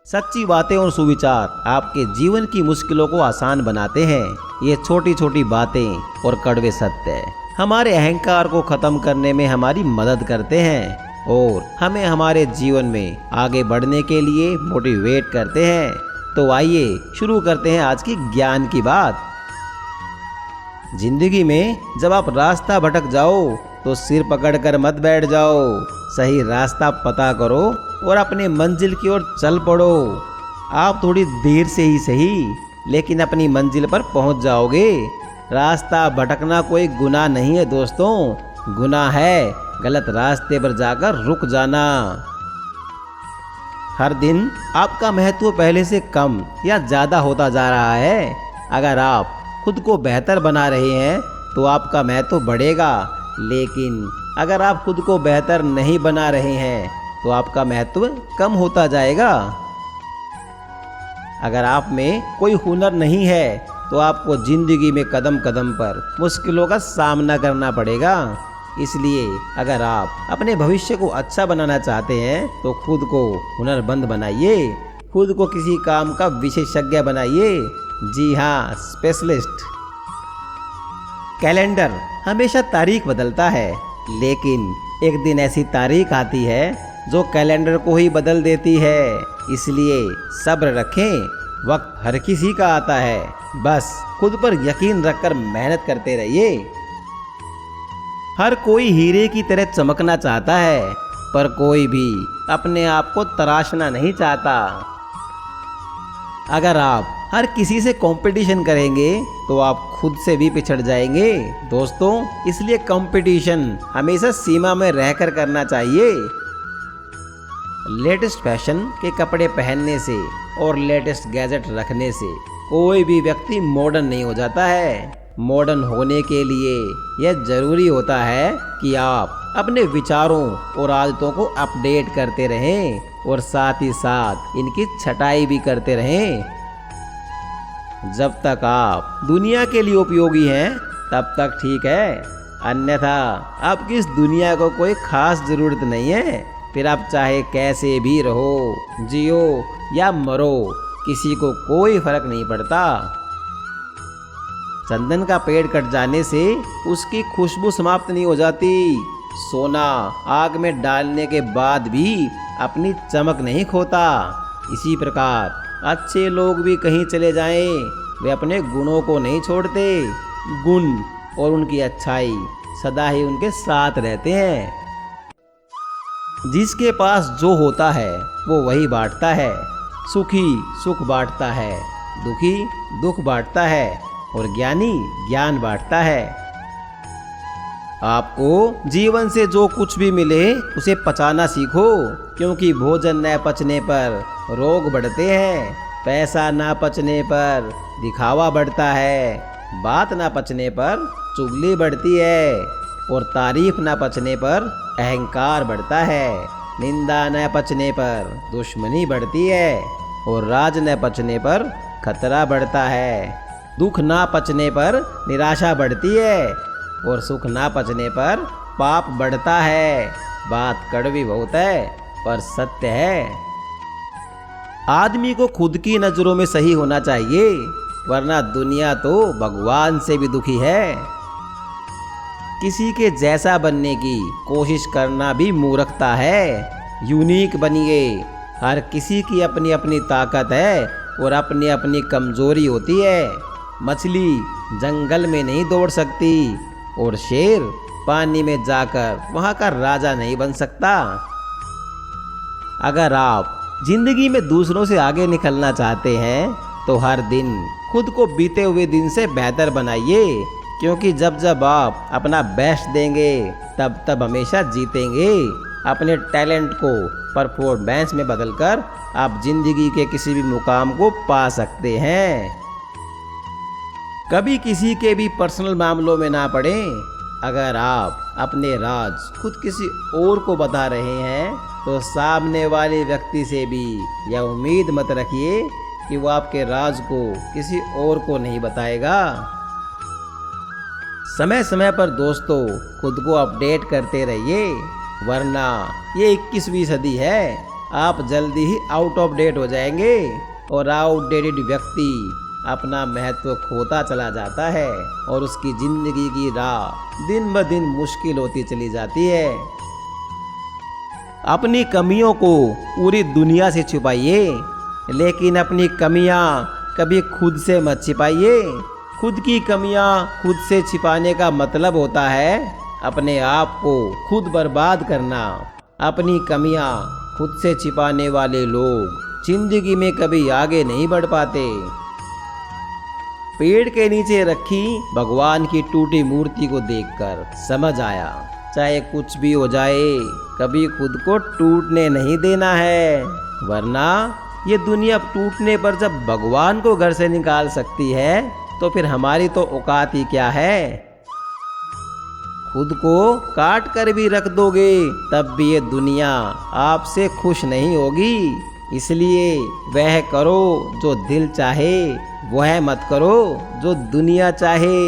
सच्ची बातें और सुविचार आपके जीवन की मुश्किलों को आसान बनाते हैं। ये छोटी छोटी बातें और कड़वे सत्य हमारे अहंकार को खत्म करने में हमारी मदद करते हैं और हमें हमारे जीवन में आगे बढ़ने के लिए मोटिवेट करते हैं। तो आइए शुरू करते हैं आज की ज्ञान की बात। जिंदगी में जब आप रास्ता भटक जाओ तो सिर पकड़कर मत बैठ जाओ। सही रास्ता पता करो और अपने मंजिल की ओर चल पड़ो। आप थोड़ी देर से ही सही लेकिन अपनी मंजिल पर पहुंच जाओगे। रास्ता भटकना कोई गुनाह नहीं है दोस्तों, गुनाह है गलत रास्ते पर जाकर रुक जाना। हर दिन आपका महत्व पहले से कम या ज्यादा होता जा रहा है। अगर आप खुद को बेहतर बना रहे हैं तो आपका महत्व बढ़ेगा, लेकिन अगर आप खुद को बेहतर नहीं बना रहे हैं तो आपका महत्व कम होता जाएगा। अगर आप में कोई हुनर नहीं है तो आपको जिंदगी में कदम कदम पर मुश्किलों का सामना करना पड़ेगा। इसलिए अगर आप अपने भविष्य को अच्छा बनाना चाहते हैं तो खुद को हुनरमंद बनाइए, खुद को किसी काम का विशेषज्ञ बनाइए। जी हाँ, स्पेशलिस्ट। कैलेंडर हमेशा तारीख बदलता है, लेकिन एक दिन ऐसी तारीख आती है जो कैलेंडर को ही बदल देती है। इसलिए सब्र रखें, वक्त हर किसी का आता है, बस खुद पर यकीन रखकर मेहनत करते रहिए। हर कोई हीरे की तरह चमकना चाहता है, पर कोई भी अपने आप को तराशना नहीं चाहता। अगर आप हर किसी से कंपटीशन करेंगे तो आप खुद से भी पिछड़ जाएंगे दोस्तों। इसलिए कंपटीशन हमेशा सीमा में रहकर करना चाहिए। लेटेस्ट फैशन के कपड़े पहनने से और लेटेस्ट गैजेट रखने से कोई भी व्यक्ति मॉडर्न नहीं हो जाता है। मॉडर्न होने के लिए यह जरूरी होता है कि आप अपने विचारों और आदतों को अपडेट करते रहें और साथ ही साथ इनकी छटाई भी करते रहें। जब तक आप दुनिया के लिए उपयोगी हैं तब तक ठीक है, अन्यथा आपकी इस दुनिया को कोई खास जरूरत नहीं है। फिर आप चाहे कैसे भी रहो, जियो या मरो, किसी को कोई फर्क नहीं पड़ता। चंदन का पेड़ कट जाने से उसकी खुशबू समाप्त नहीं हो जाती। सोना आग में डालने के बाद भी अपनी चमक नहीं खोता। इसी प्रकार अच्छे लोग भी कहीं चले जाएं, वे अपने गुणों को नहीं छोड़ते। गुण और उनकी अच्छाई सदा ही उनके साथ रहते हैं। जिसके पास जो होता है वो वही बांटता है। सुखी सुख बांटता है, दुखी दुख बांटता है और ज्ञानी ज्ञान बांटता है। आपको जीवन से जो कुछ भी मिले उसे पचाना सीखो, क्योंकि भोजन न पचने पर रोग बढ़ते हैं, पैसा ना पचने पर दिखावा बढ़ता है, बात ना पचने पर चुगली बढ़ती है और तारीफ ना पचने पर अहंकार बढ़ता है, निंदा न पचने पर दुश्मनी बढ़ती है और राज न पचने पर खतरा बढ़ता है। दुख ना पचने पर निराशा बढ़ती है और सुख ना पचने पर पाप बढ़ता है। बात कड़वी बहुत है पर सत्य है। आदमी को खुद की नजरों में सही होना चाहिए, वरना दुनिया तो भगवान से भी दुखी है। किसी के जैसा बनने की कोशिश करना भी मूर्खता है। यूनिक बनिए। हर किसी की अपनी अपनी ताकत है और अपनी अपनी कमजोरी होती है। मछली जंगल में नहीं दौड़ सकती और शेर पानी में जाकर वहां का राजा नहीं बन सकता। अगर आप जिंदगी में दूसरों से आगे निकलना चाहते हैं तो हर दिन खुद को बीते हुए दिन से बेहतर बनाइए, क्योंकि जब जब आप अपना बेस्ट देंगे तब तब हमेशा जीतेंगे। अपने टैलेंट को परफॉर्मेंस में बदलकर आप जिंदगी के किसी भी मुकाम को पा सकते हैं। कभी किसी के भी पर्सनल मामलों में ना पड़े। अगर आप अपने राज खुद किसी और को बता रहे हैं तो सामने वाले व्यक्ति से भी यह उम्मीद मत रखिए कि वो आपके राज को किसी और को नहीं बताएगा। समय समय पर दोस्तों खुद को अपडेट करते रहिए, वरना ये 21वीं सदी है आप जल्दी ही आउट ऑफ डेट हो जाएंगे और आउटडेटेड व्यक्ति अपना महत्व खोता चला जाता है और उसकी जिंदगी की राह दिन ब दिन मुश्किल होती चली जाती है। अपनी कमियों को पूरी दुनिया से छुपाइए, लेकिन अपनी कमियां कभी खुद से मत छिपाइए। खुद की कमियां खुद से छिपाने का मतलब होता है अपने आप को खुद बर्बाद करना। अपनी कमियां खुद से छिपाने वाले लोग जिंदगी में कभी आगे नहीं बढ़ पाते। पेड़ के नीचे रखी भगवान की टूटी मूर्ति को देखकर समझ आया, चाहे कुछ भी हो जाए कभी खुद को टूटने नहीं देना है, वरना ये दुनिया टूटने पर जब भगवान को घर से निकाल सकती है तो फिर हमारी तो औकात ही क्या है। खुद को काट कर भी रख दोगे तब भी ये दुनिया आपसे खुश नहीं होगी। इसलिए वह करो जो दिल चाहे, वह मत करो जो दुनिया चाहे,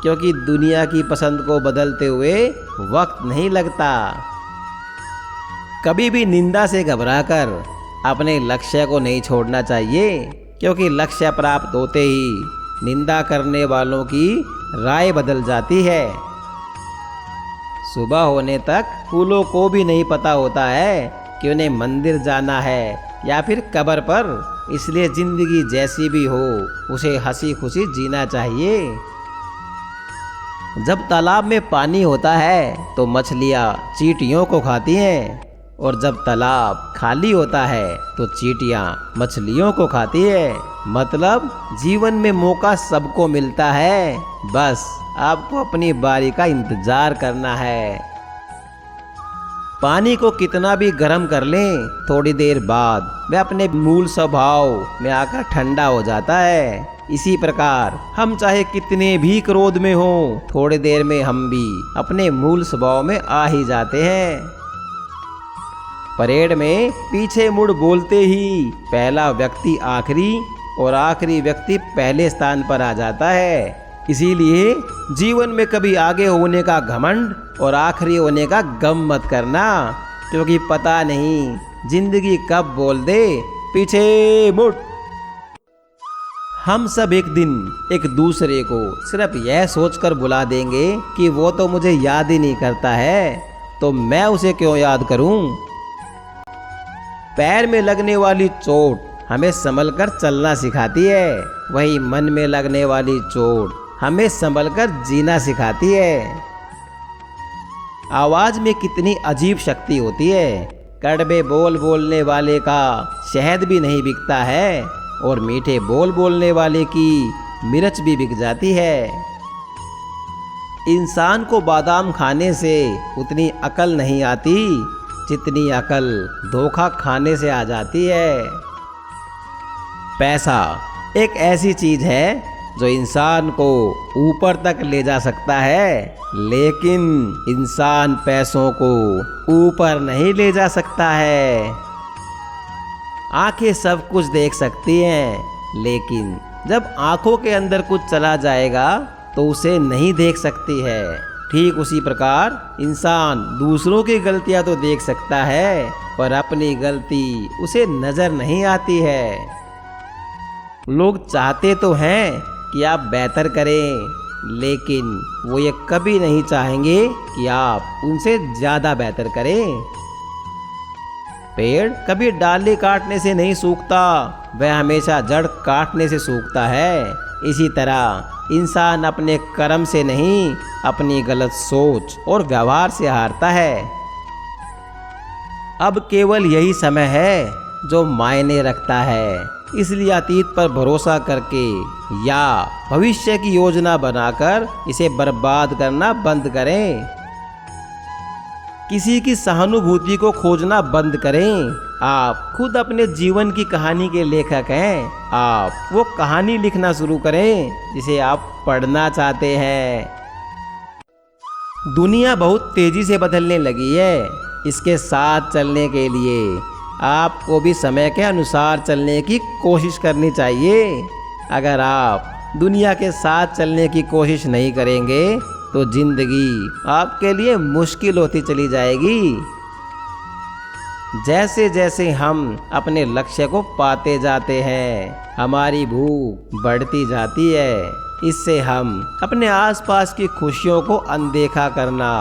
क्योंकि दुनिया की पसंद को बदलते हुए वक्त नहीं लगता। कभी भी निंदा से घबराकर अपने लक्ष्य को नहीं छोड़ना चाहिए, क्योंकि लक्ष्य प्राप्त होते ही निंदा करने वालों की राय बदल जाती है। सुबह होने तक फूलों को भी नहीं पता होता है कि उन्हें मंदिर जाना है या फिर कब्र पर, इसलिए जिंदगी जैसी भी हो उसे हंसी खुशी जीना चाहिए। जब तालाब में पानी होता है तो मछलियाँ चींटियों को खाती हैं, और जब तालाब खाली होता है तो चींटियाँ मछलियों को खाती है। मतलब जीवन में मौका सबको मिलता है, बस आपको अपनी बारी का इंतजार करना है। पानी को कितना भी गर्म कर लें, थोड़ी देर बाद वह अपने मूल स्वभाव में आकर ठंडा हो जाता है। इसी प्रकार हम चाहे कितने भी क्रोध में हों, थोड़ी देर में हम भी अपने मूल स्वभाव में आ ही जाते हैं। परेड में पीछे मुड़ बोलते ही पहला व्यक्ति आखिरी और आखिरी व्यक्ति पहले स्थान पर आ जाता है। इसीलिए जीवन में कभी आगे होने का घमंड और आखिरी होने का गम मत करना, क्योंकि पता नहीं जिंदगी कब बोल दे पीछे मुड़। हम सब एक दिन एक दूसरे को सिर्फ यह सोचकर बुला देंगे कि वो तो मुझे याद ही नहीं करता है, तो मैं उसे क्यों याद करूं। पैर में लगने वाली चोट हमें संभल कर चलना सिखाती है, वही मन में लगने वाली चोट हमें संभल कर जीना सिखाती है। आवाज में कितनी अजीब शक्ति होती है। कड़वे बोल बोलने वाले का शहद भी नहीं बिकता है, और मीठे बोल बोलने वाले की मिर्च भी बिक जाती है। इंसान को बादाम खाने से उतनी अकल नहीं आती जितनी अकल धोखा खाने से आ जाती है। पैसा एक ऐसी चीज है जो इंसान को ऊपर तक ले जा सकता है, लेकिन इंसान पैसों को ऊपर नहीं ले जा सकता है। आंखें सब कुछ देख सकती हैं, लेकिन जब आंखों के अंदर कुछ चला जाएगा तो उसे नहीं देख सकती है। ठीक उसी प्रकार इंसान दूसरों की गलतियां तो देख सकता है, पर अपनी गलती उसे नजर नहीं आती है। लोग चाहते तो हैं कि आप बेहतर करें, लेकिन वो ये कभी नहीं चाहेंगे कि आप उनसे ज्यादा बेहतर करें। पेड़ कभी डाली काटने से नहीं सूखता, वह हमेशा जड़ काटने से सूखता है। इसी तरह इंसान अपने कर्म से नहीं, अपनी गलत सोच और व्यवहार से हारता है। अब केवल यही समय है जो मायने रखता है, इसलिए अतीत पर भरोसा करके या भविष्य की योजना बनाकर इसे बर्बाद करना बंद करें। किसी की सहानुभूति को खोजना बंद करें। आप खुद अपने जीवन की कहानी के लेखक हैं। आप वो कहानी लिखना शुरू करें जिसे आप पढ़ना चाहते हैं। दुनिया बहुत तेजी से बदलने लगी है, इसके साथ चलने के लिए आपको भी समय के अनुसार चलने की कोशिश करनी चाहिए। अगर आप दुनिया के साथ चलने की कोशिश नहीं करेंगे तो जिंदगी आपके लिए मुश्किल होती चली जाएगी। जैसे जैसे हम अपने लक्ष्य को पाते जाते हैं, हमारी भूख बढ़ती जाती है। इससे हम अपने आसपास की खुशियों को अनदेखा करना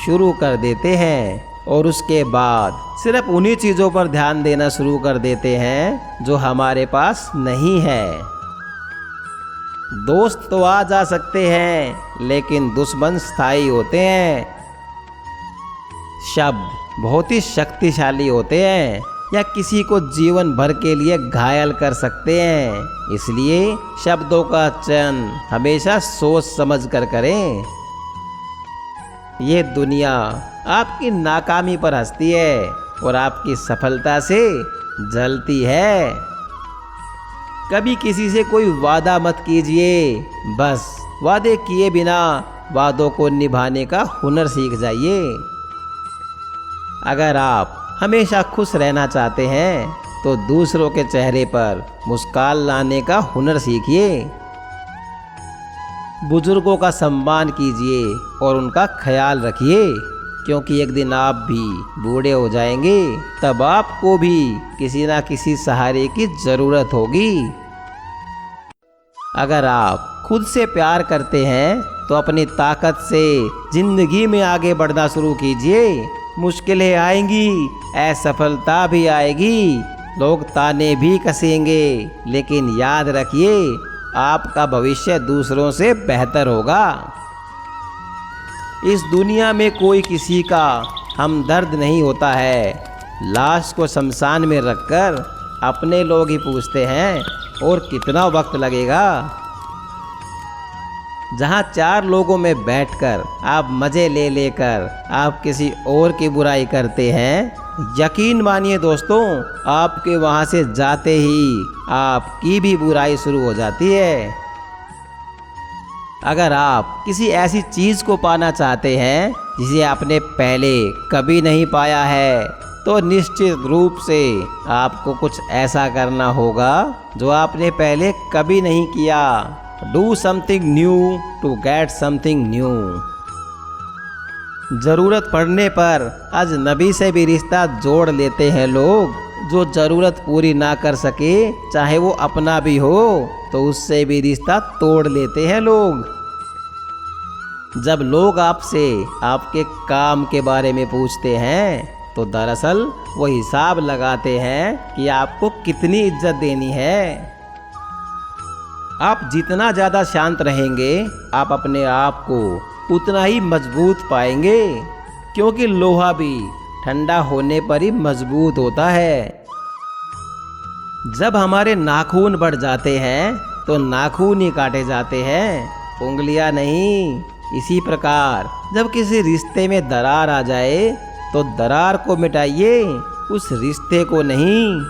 शुरू कर देते हैं और उसके बाद सिर्फ उन्हीं चीज़ों पर ध्यान देना शुरू कर देते हैं जो हमारे पास नहीं है। दोस्त तो आ जा सकते हैं, लेकिन दुश्मन स्थायी होते हैं। शब्द बहुत ही शक्तिशाली होते हैं या किसी को जीवन भर के लिए घायल कर सकते हैं। इसलिए शब्दों का चयन हमेशा सोच समझ कर करें। ये दुनिया आपकी नाकामी पर हंसती है और आपकी सफलता से जलती है। कभी किसी से कोई वादा मत कीजिए, बस वादे किए बिना वादों को निभाने का हुनर सीख जाइए। अगर आप हमेशा खुश रहना चाहते हैं तो दूसरों के चेहरे पर मुस्कान लाने का हुनर सीखिए। बुजुर्गों का सम्मान कीजिए और उनका ख्याल रखिए, क्योंकि एक दिन आप भी बूढ़े हो जाएंगे, तब आपको भी किसी ना किसी सहारे की ज़रूरत होगी। अगर आप खुद से प्यार करते हैं तो अपनी ताकत से जिंदगी में आगे बढ़ना शुरू कीजिए। मुश्किलें आएंगी, असफलता भी आएगी, लोग ताने भी कसेंगे, लेकिन याद रखिए आपका भविष्य दूसरों से बेहतर होगा। इस दुनिया में कोई किसी का हमदर्द नहीं होता है। लाश को शमशान में रखकर अपने लोग ही पूछते हैं और कितना वक्त लगेगा। जहाँ 4 लोगों में बैठकर आप मज़े ले लेकर आप किसी और की बुराई करते हैं, यकीन मानिए दोस्तों, आपके वहाँ से जाते ही आपकी भी बुराई शुरू हो जाती है। अगर आप किसी ऐसी चीज़ को पाना चाहते हैं जिसे आपने पहले कभी नहीं पाया है, तो निश्चित रूप से आपको कुछ ऐसा करना होगा जो आपने पहले कभी नहीं किया। Do something new to get something new। ज़रूरत पड़ने पर अजनबी से भी रिश्ता जोड़ लेते हैं लोग। जो ज़रूरत पूरी ना कर सके, चाहे वो अपना भी हो, तो उससे भी रिश्ता तोड़ लेते हैं लोग। जब लोग आपसे आपके काम के बारे में पूछते हैं, तो दरअसल वो हिसाब लगाते हैं कि आपको कितनी इज्जत देनी है। आप जितना ज़्यादा शांत रहेंगे, आप अपने आप को उतना ही मजबूत पाएंगे, क्योंकि लोहा भी ठंडा होने पर ही मजबूत होता है। जब हमारे नाखून बढ़ जाते हैं तो नाखून ही काटे जाते हैं, उंगलियां नहीं। इसी प्रकार जब किसी रिश्ते में दरार आ जाए तो दरार को मिटाइए, उस रिश्ते को नहीं।